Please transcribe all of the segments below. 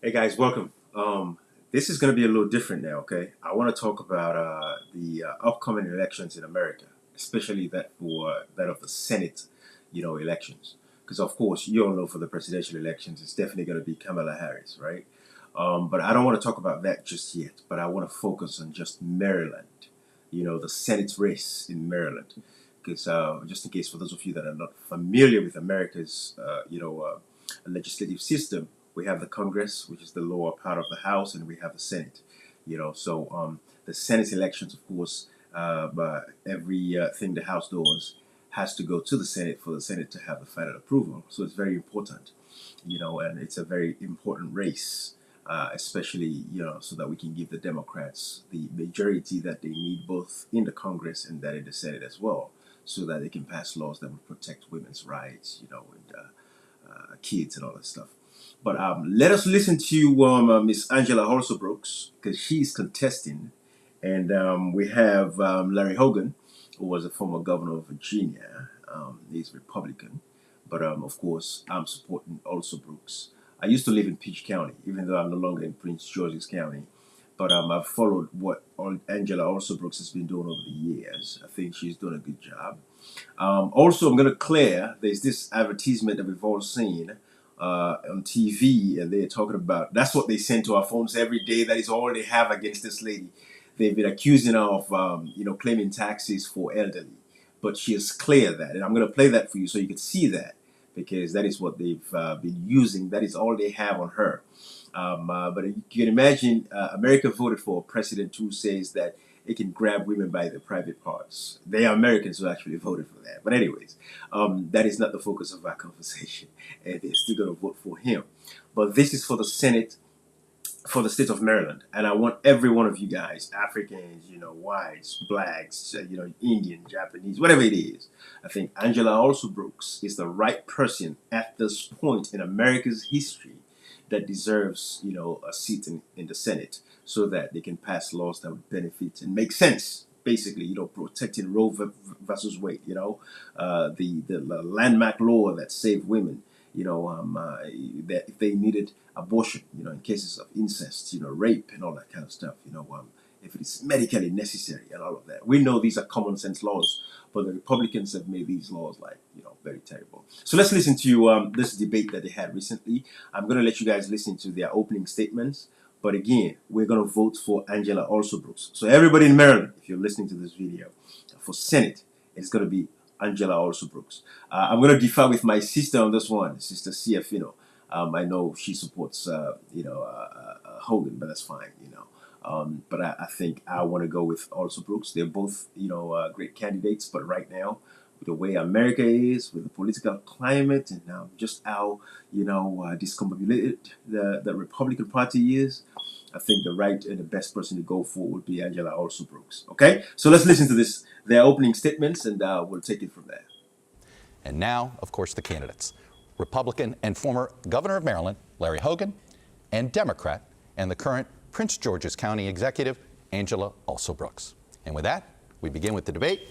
Hey guys, welcome. This is going to be a little different now, okay? I want to talk about the upcoming elections in America, especially that of the Senate, elections. Because of course, you all know for the presidential elections, it's definitely going to be Kamala Harris, right? But I don't want to talk about that just yet. But I want to focus on just Maryland, the Senate race in Maryland. Because just in case for those of you that are not familiar with America's, legislative system, we have the Congress, which is the lower part of the House, and we have the Senate. The Senate elections, of course, but every thing the House does has to go to the Senate for the Senate to have the final approval. So it's very important, and it's a very important race, especially, so that we can give the Democrats the majority that they need both in the Congress and that in the Senate as well, so that they can pass laws that will protect women's rights, kids and all that stuff. But let us listen to Miss Angela Alsobrooks because she's contesting, and we have Larry Hogan, who was a former governor of Virginia. He's Republican, but of course I'm supporting Alsobrooks. I used to live in Peach County, even though I'm no longer in Prince George's County. But I've followed what Angela Alsobrooks has been doing over the years. I think she's doing a good job. Also, I'm going to clear there's this advertisement that we've all seen on TV, and they're talking about that's what they send to our phones every day. That is all they have against this lady. They've been accusing her of, claiming taxes for elderly, but she has cleared that, and I'm going to play that for you so you can see that because that is what they've been using. That is all they have on her. But you can imagine America voted for a president who says that it can grab women by their private parts. They are Americans who actually voted for that. But anyways, that is not the focus of our conversation. And they're still going to vote for him. But this is for the Senate for the state of Maryland. And I want every one of you guys, Africans, whites, blacks, Indian, Japanese, whatever it is. I think Angela Alsobrooks is the right person at this point in America's history that deserves, a seat in the Senate so that they can pass laws that would benefit and make sense. Basically, protecting Roe versus Wade, the landmark law that saved women, that if they needed abortion, in cases of incest, rape and all that kind of stuff, if it is medically necessary and all of that. We know these are common sense laws, but the Republicans have made these laws like, very terrible. So let's listen to this debate that they had recently. I'm going to let you guys listen to their opening statements. But again, we're going to vote for Angela Alsobrooks. So everybody in Maryland, if you're listening to this video, for Senate, it's going to be Angela Alsobrooks. I'm going to differ with my sister on this one, Sister CF. I know she supports, Hogan, but that's fine, but I think I want to go with Alsobrooks. They're both, great candidates. But right now, with the way America is, with the political climate, and just how, discombobulated the Republican Party is, I think the right and the best person to go for would be Angela Alsobrooks. Okay? So let's listen to their opening statements, and we'll take it from there. And now, of course, the candidates. Republican and former governor of Maryland, Larry Hogan, and Democrat and the current Prince George's County executive, Angela Alsobrooks. And with that, we begin with the debate.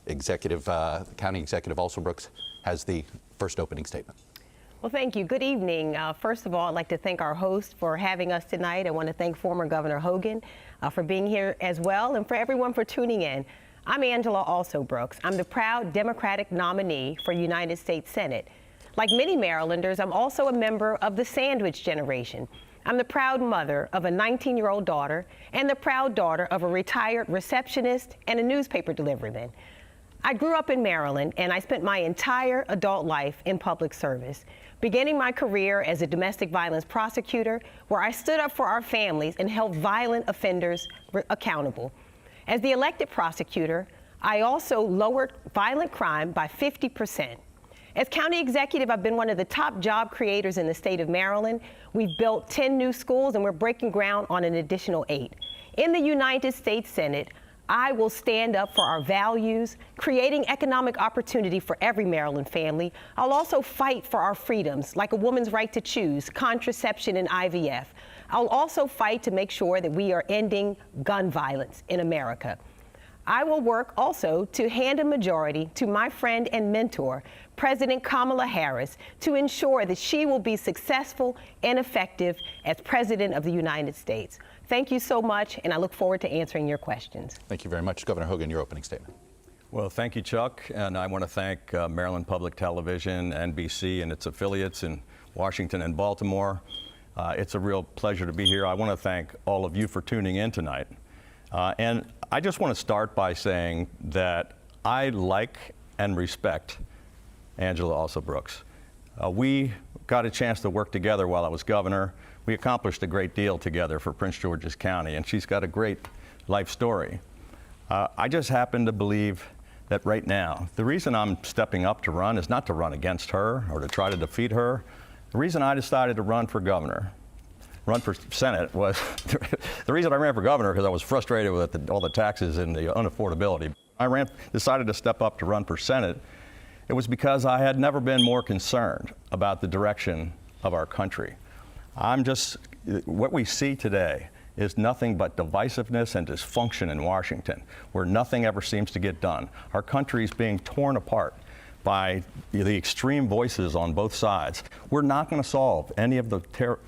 County Executive Alsobrooks has the first opening statement. Well, thank you. Good evening. First of all, I'd like to thank our host for having us tonight. I want to thank former Governor Hogan for being here as well, and for everyone for tuning in. I'm Angela Alsobrooks. I'm the proud Democratic nominee for United States Senate. Like many Marylanders, I'm also a member of the sandwich generation. I'm the proud mother of a 19-year-old daughter and the proud daughter of a retired receptionist and a newspaper deliveryman. I grew up in Maryland, and I spent my entire adult life in public service, beginning my career as a domestic violence prosecutor, where I stood up for our families and held violent offenders accountable. As the elected prosecutor, I also lowered violent crime by 50%. As county executive, I've been one of the top job creators in the state of Maryland. We've built 10 new schools, and we're breaking ground on an additional 8. In the United States Senate, I will stand up for our values, creating economic opportunity for every Maryland family. I'll also fight for our freedoms, like a woman's right to choose, contraception, and IVF. I'll also fight to make sure that we are ending gun violence in America. I will work also to hand a majority to my friend and mentor, President Kamala Harris, to ensure that she will be successful and effective as President of the United States. Thank you so much, and I look forward to answering your questions. Thank you very much. Governor Hogan, your opening statement. Well, thank you, Chuck. And I want to thank Maryland Public Television, NBC, and its affiliates in Washington and Baltimore. It's a real pleasure to be here. I want to thank all of you for tuning in tonight. And I just want to start by saying that I like and respect Angela Alsobrooks. We got a chance to work together while I was governor. We accomplished a great deal together for Prince George's County, and she's got a great life story. I just happen to believe that right now, the reason I'm stepping up to run is not to run against her or to try to defeat her. The reason I decided to run for Senate was, the reason I ran for governor because I was frustrated with all the taxes and the unaffordability. I decided to step up to run for Senate. It was because I had never been more concerned about the direction of our country. What we see today is nothing but divisiveness and dysfunction in Washington, where nothing ever seems to get done. Our country is being torn apart by the extreme voices on both sides. We're not going to solve any of the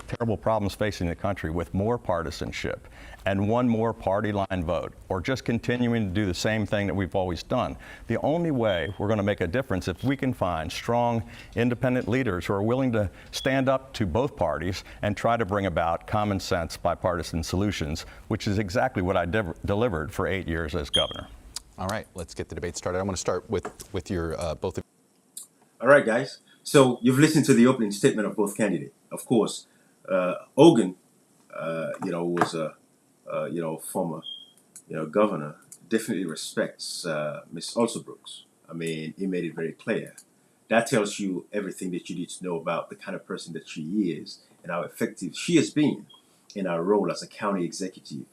terrible problems facing the country with more partisanship and one more party line vote, or just continuing to do the same thing that we've always done. The only way we're going to make a difference if we can find strong, independent leaders who are willing to stand up to both parties and try to bring about common sense bipartisan solutions, which is exactly what I delivered for 8 years as governor. All right, let's get the debate started. I want to start with your both of you. All right, guys. So you've listened to the opening statement of both candidates. Of course, Hogan, was a former governor. Definitely respects Miss Alsobrooks. I mean, he made it very clear. That tells you everything that you need to know about the kind of person that she is and how effective she has been in her role as a county executive.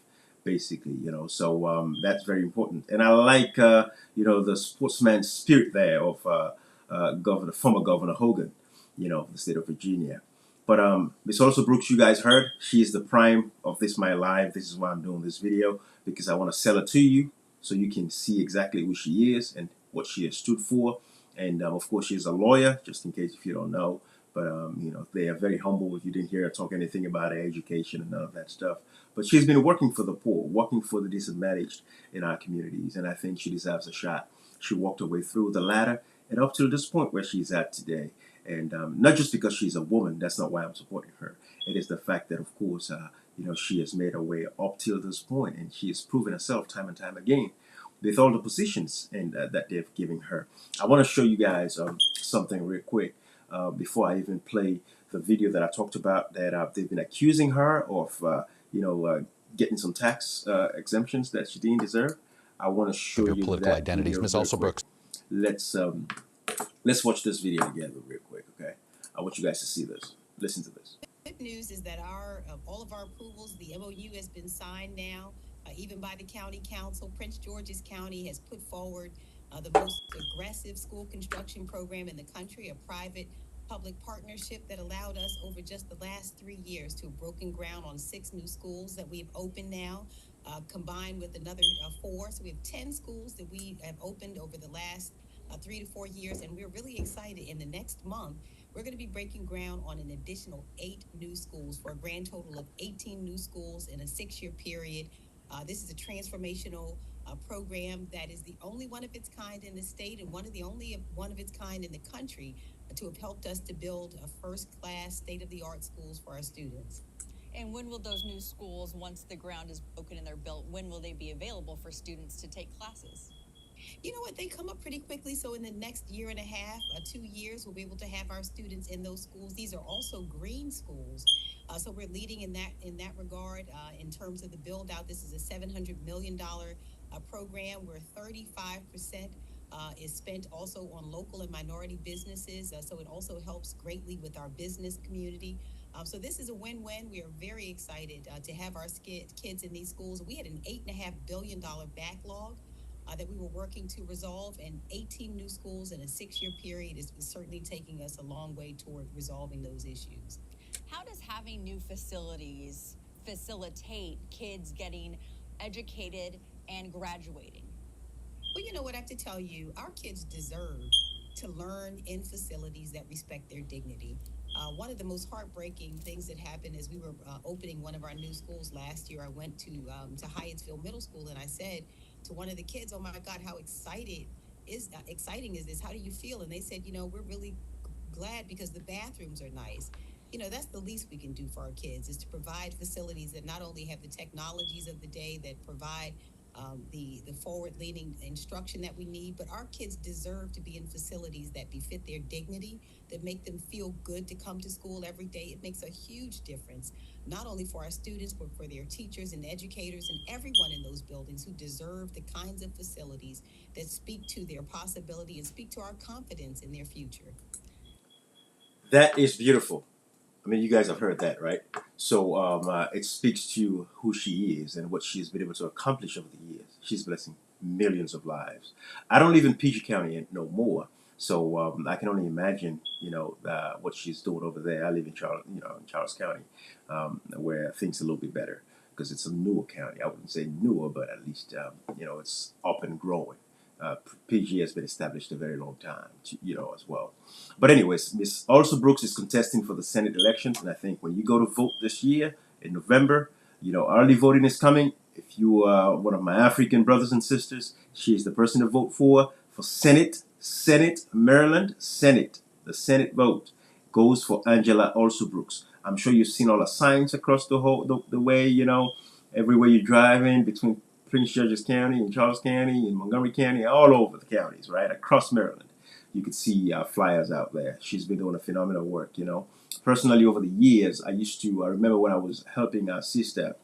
Basically, so that's very important. And I like, the sportsman spirit there of former Governor Hogan, the state of Virginia. But Ms. Alsobrooks, you guys heard, she is the prime of This My Life. This is why I'm doing this video, because I want to sell it to you so you can see exactly who she is and what she has stood for. And of course, she's a lawyer, just in case if you don't know. But, they are very humble. If you didn't hear her talk anything about her education and none of that stuff. But she's been working for the poor, working for the disadvantaged in our communities. And I think she deserves a shot. She walked her way through the ladder and up to this point where she's at today. And not just because she's a woman, that's not why I'm supporting her. It is the fact that, of course, she has made her way up till this point, and she has proven herself time and time again with all the positions that they've given her. I want to show you guys something real quick before I even play the video that I talked about that they've been accusing her of, getting some tax exemptions that she didn't deserve. I want to show you political that identities, Ms. video real Alsobrooks. quick. Let's watch this video together real quick, okay? I want you guys to see this. Listen to this. Good news is that all of our approvals, the MOU has been signed now, even by the county council. Prince George's County has put forward the most aggressive school construction program in the country, a private-public partnership that allowed us over just the last 3 years to have broken ground on 6 new schools that we've opened now, combined with another 4. So we have 10 schools that we have opened over the last 3 to 4 years, and we're really excited. In the next month, we're going to be breaking ground on an additional 8 new schools for a grand total of 18 new schools in a 6-year period. This is a transformational program that is the only one of its kind in the state and one of its kind in the country to have helped us to build a first-class, state-of-the-art schools for our students. And when will those new schools, once the ground is broken and they're built, when will they be available for students to take classes? You know what? They come up pretty quickly. So in the next year and a half, 2 years, we'll be able to have our students in those schools. These are also green schools. So we're leading in that regard in terms of the build out. This is a $700 million program where 35% is spent also on local and minority businesses. So it also helps greatly with our business community. So this is a win-win. We are very excited to have our kids in these schools. We had an $8.5 billion backlog that we were working to resolve, and 18 new schools in a 6-year period is certainly taking us a long way toward resolving those issues. How does having new facilities facilitate kids getting educated and graduating? Well, you know what I have to tell you, our kids deserve to learn in facilities that respect their dignity. One of the most heartbreaking things that happened is we were opening one of our new schools last year. I went to Hyattsville Middle School, and I said to one of the kids, "Oh my God, how exciting is this? How do you feel?" And they said, "You know, we're really glad because the bathrooms are nice." You know, that's the least we can do for our kids, is to provide facilities that not only have the technologies of the day that provide the forward-leaning instruction that we need, but our kids deserve to be in facilities that befit their dignity, that make them feel good to come to school every day. It makes a huge difference, not only for our students, but for their teachers and educators and everyone in those buildings who deserve the kinds of facilities that speak to their possibility and speak to our confidence in their future. That is beautiful. I mean, you guys have heard that, right? So it speaks to who she is and what she's been able to accomplish over the years. She's blessing millions of lives. I don't live in PG County no more, so I can only imagine, what she's doing over there. I live in Charles County, where things are a little bit better because it's a newer county. I wouldn't say newer, but at least it's up and growing. PG has been established a very long time, as well. But anyways, Miss Alsobrooks is contesting for the Senate elections, and I think when you go to vote this year in November, early voting is coming. If you are one of my African brothers and sisters, she is the person to vote for Senate, Maryland, Senate. The Senate vote goes for Angela Alsobrooks. I'm sure you've seen all the signs across the way, everywhere you're driving between Prince George's County and Charles County and Montgomery County, all over the counties, right? Across Maryland. You could see flyers out there. She's been doing a phenomenal work, Personally, over the years, I remember when I was helping our sister,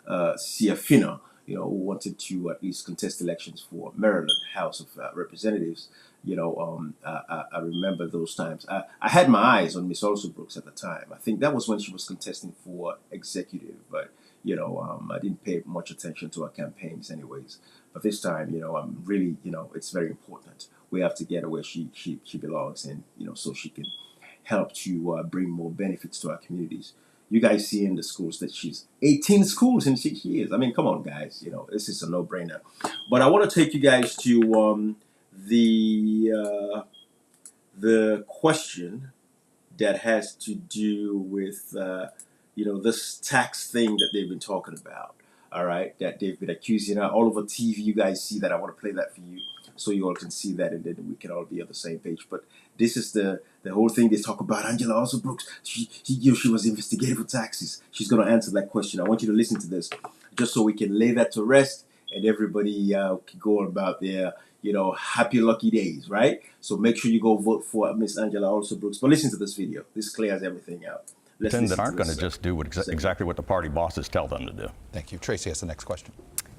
Siafina, who wanted to at least contest elections for Maryland House of Representatives. I remember those times. I had my eyes on Miss Alsobrooks at the time. I think that was when she was contesting for executive, but I didn't pay much attention to her campaigns anyways. But this time, I'm really, it's very important. We have to get her where she belongs, and so she can help to bring more benefits to our communities. You guys see in the schools that she's 18 schools in 6 years. I mean, come on, guys. This is a no-brainer. But I want to take you guys to the question that has to do with this tax thing that they've been talking about. All right, that they've been accusing her all over TV. You guys see that. I want to play that for you so you all can see that, and then we can all be on the same page. But this is the whole thing they talk about. Angela Alsobrooks, she was investigated for taxes. She's going to answer that question. I want you to listen to this just so we can lay that to rest, and everybody can go about their happy lucky days, right? So make sure you go vote for Miss Angela Alsobrooks. But listen to this video. This clears everything out. That aren't going to just do exactly what the party bosses tell them to do. Thank you. Tracy has the next question.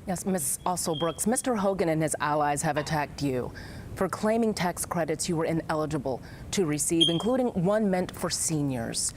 Yes, Ms. Alsobrooks, Mr. Hogan and his allies have attacked you for claiming tax credits you were ineligible to receive, including one meant for seniors.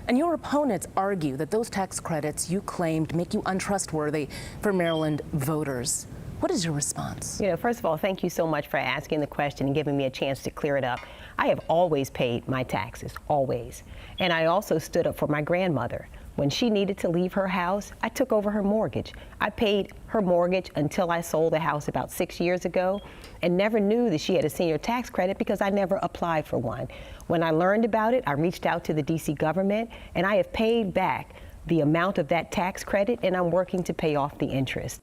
And your opponents argue that those tax credits you claimed make you untrustworthy for Maryland voters. What is your response? First of all, thank you so much for asking the question and giving me a chance to clear it up. I have always paid my taxes, always. And I also stood up for my grandmother. When she needed to leave her house, I took over her mortgage. I paid her mortgage until I sold the house about 6 years ago and never knew that she had a senior tax credit because I never applied for one. When I learned about it, I reached out to the DC government, and I have paid back the amount of that tax credit, and I'm working to pay off the interest.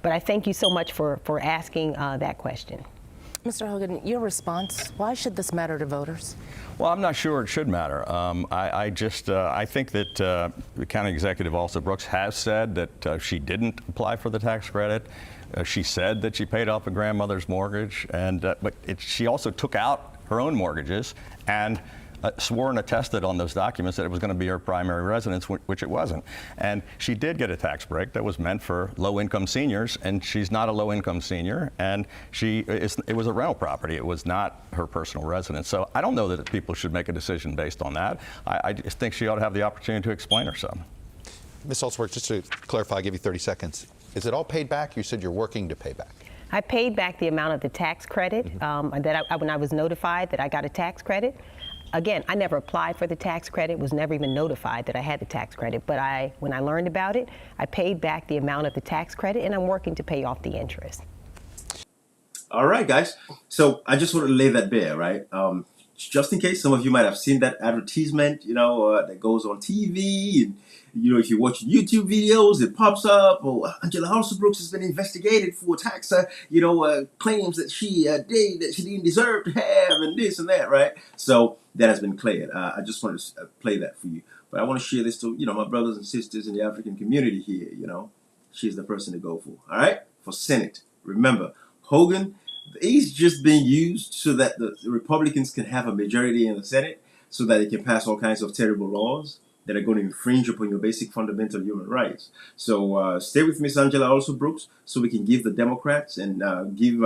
But I thank you so much for asking that question. Mr. Hogan, your response, why should this matter to voters? Well, I'm not sure it should matter. I think that the county executive Alsobrooks has said that she didn't apply for the tax credit. She said that she paid off a grandmother's mortgage, but she also took out her own mortgages and swore and attested on those documents that it was going to be her primary residence, which it wasn't. And she did get a tax break that was meant for low-income seniors, and she's not a low-income senior, and it was a rental property. It was not her personal residence. So I don't know that people should make a decision based on that. I just think she ought to have the opportunity to explain herself. Ms. Alsobrooks, just to clarify, I'll give you 30 seconds. Is it all paid back? You said you're working to pay back. I paid back the amount of the tax credit when I was notified that I got a tax credit. Again, I never applied for the tax credit, was never even notified that I had the tax credit. But when I learned about it, I paid back the amount of the tax credit, and I'm working to pay off the interest. All right, guys. So I just want to lay that bare, right? Just in case some of you might have seen that advertisement, that goes on TV, and if you watch YouTube videos, it pops up. Oh, Angela Alsobrooks has been investigated for tax, claims that she did that she didn't deserve to have, and this and that, right? So that has been cleared. I just wanted to play that for you, but I want to share this to my brothers and sisters in the African community here. She's the person to go for. All right, for Senate. Remember, Hogan. He's just being used so that the Republicans can have a majority in the Senate, so that they can pass all kinds of terrible laws that are going to infringe upon your basic fundamental human rights. So stay with Miss Angela Alsobrooks so we can give the Democrats and give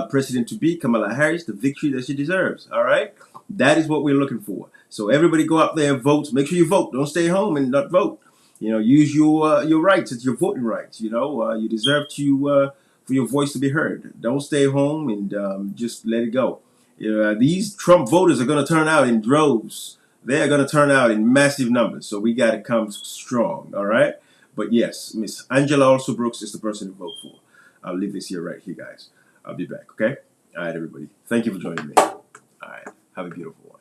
President-to-be Kamala Harris the victory that she deserves. All right? That is what we're looking for. So everybody go out there and vote. Make sure you vote. Don't stay home and not vote. Use your rights. It's your voting rights. You deserve to for your voice to be heard. Don't stay home and just let it go. These Trump voters are going to turn out in droves. They are going to turn out in massive numbers. So we got to come strong. All right. But yes, Miss Angela Alsobrooks is the person to vote for. I'll leave this here right here, guys. I'll be back. Okay. All right, everybody. Thank you for joining me. All right. Have a beautiful one.